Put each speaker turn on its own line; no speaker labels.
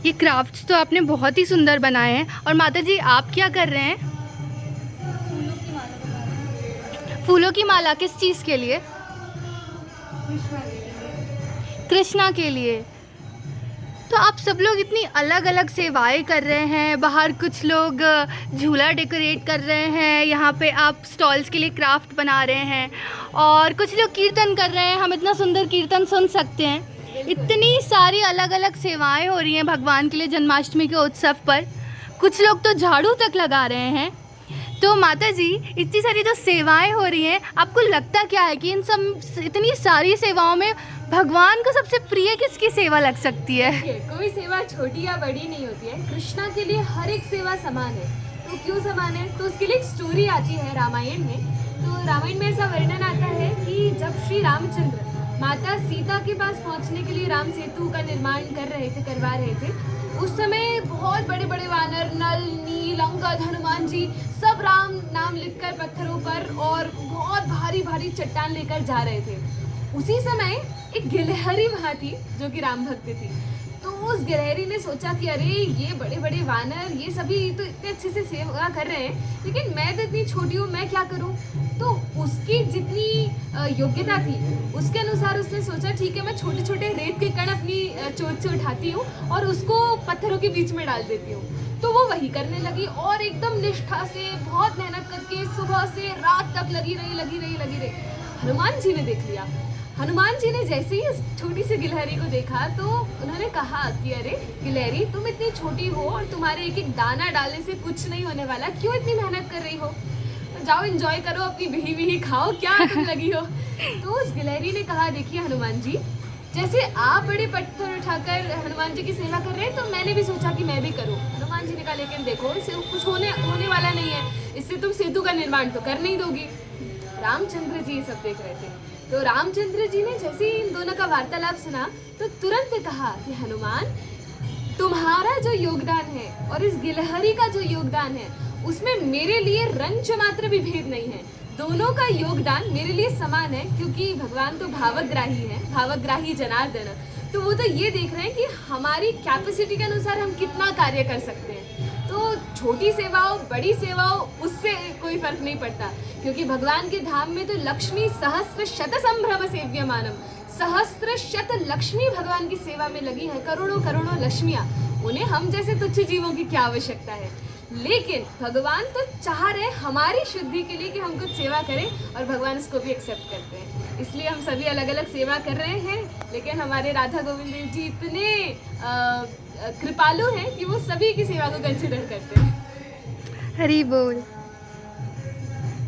ये क्राफ्ट्स तो आपने बहुत ही सुंदर बनाए हैं। और माता जी आप क्या कर रहे हैं?
फूलों की माला बना रही हूँ।
फूलों की माला किस चीज़ के लिए?
कृष्णा के लिए।
कृष्णा के लिए। तो आप सब लोग इतनी अलग अलग सेवाएं कर रहे हैं। बाहर कुछ लोग झूला डेकोरेट कर रहे हैं, यहाँ पे आप स्टॉल्स के लिए क्राफ्ट बना रहे हैं, और कुछ लोग कीर्तन कर रहे हैं। हम इतना सुंदर कीर्तन सुन सकते हैं। इतनी सारी अलग अलग सेवाएं हो रही हैं भगवान के लिए जन्माष्टमी के उत्सव पर। कुछ लोग तो झाड़ू तक लगा रहे हैं। तो माता जी, इतनी सारी जो सेवाएं हो रही हैं, आपको लगता क्या है कि इन सब इतनी सारी सेवाओं में भगवान को सबसे प्रिय किसकी सेवा लग सकती है?
देखिए, कोई सेवा छोटी या बड़ी नहीं होती है। कृष्णा के लिए हर एक सेवा समान है। तो क्यों समान है? तो उसके लिए एक स्टोरी आती है रामायण में। तो रामायण में ऐसा वर्णन आता है कि जब श्री रामचंद्र माता सीता के पास पहुंचने के लिए राम सेतु का निर्माण करवा रहे थे, उस समय बहुत बड़े बड़े वानर नल, नील, अंगद, हनुमान जी सब राम नाम लिखकर पत्थरों पर और बहुत भारी भारी चट्टान लेकर जा रहे थे। उसी समय एक गिलहरी वहाँ थी जो कि राम भक्त थी। तो उस गिलहरी ने सोचा कि अरे ये बड़े बड़े वानर ये सभी तो इतने अच्छे से सेवा कर रहे हैं, लेकिन मैं तो इतनी छोटी हूँ, मैं क्या करूँ? तो उसकी जितनी योग्यता थी उसके अनुसार उसने सोचा ठीक है, मैं छोटे छोटे रेत के कण अपनी चोट से उठाती हूँ और उसको पत्थरों के बीच में डाल देती हूँ। तो वो वही करने लगी और एकदम निष्ठा से बहुत मेहनत करके सुबह से रात तक लगी रही। हनुमान जी ने देख लिया। हनुमान जी ने जैसे ही इस छोटी सी गिलहरी को देखा तो उन्होंने कहा कि अरे गिलहरी, तुम इतनी छोटी हो और तुम्हारे एक एक दाना डालने से कुछ नहीं होने वाला, क्यों इतनी मेहनत कर रही हो? तो जाओ एंजॉय करो, अपनी बिही बिही खाओ, क्या तुम लगी हो? तो उस गिलहरी ने कहा देखिए हनुमान जी, जैसे आप बड़े पत्थर उठाकर हनुमान जी की सेवा कर रहे हैं तो मैंने भी सोचा कि मैं भी करूं। हनुमान जी ने कहा लेकिन देखो, इससे कुछ होने वाला नहीं है, इससे तुम सेतु का निर्माण तो कर नहीं दोगी। रामचंद्र जी ये सब देख रहे थे। तो रामचंद्र जी ने जैसे ही इन दोनों का वार्तालाप सुना तो तुरंत कहा कि हनुमान, तुम्हारा जो योगदान है और इस गिलहरी का जो योगदान है उसमें मेरे लिए रंच मात्र भी भेद नहीं है। दोनों का योगदान मेरे लिए समान है, क्योंकि भगवान तो भावग्राही है, भावग्राही जनार्दन। तो वो तो ये देख रहे हैं कि हमारी कैपेसिटी के अनुसार हम कितना कार्य कर सकते हैं। तो छोटी सेवाओं बड़ी सेवाओं उससे कोई फर्क नहीं पड़ता, क्योंकि भगवान के धाम में तो लक्ष्मी सहस्त्र शत संभ्रम सेव्यमानम, सहस्त्र शत लक्ष्मी भगवान की सेवा में लगी है, करोड़ों करोड़ों लक्ष्मियाँ। उन्हें हम जैसे तुच्छ जीवों की क्या आवश्यकता है? लेकिन भगवान तो चाह रहे हमारी शुद्धि के लिए कि हम कुछ सेवा करें, और भगवान इसको भी एक्सेप्ट करते हैं। इसलिए हम सभी अलग अलग सेवा कर रहे हैं, लेकिन हमारे राधा गोविंद देव जी इतने कृपालु हैं कि वो सभी की सेवा को कंसिडर करते हैं।
हरि बोल।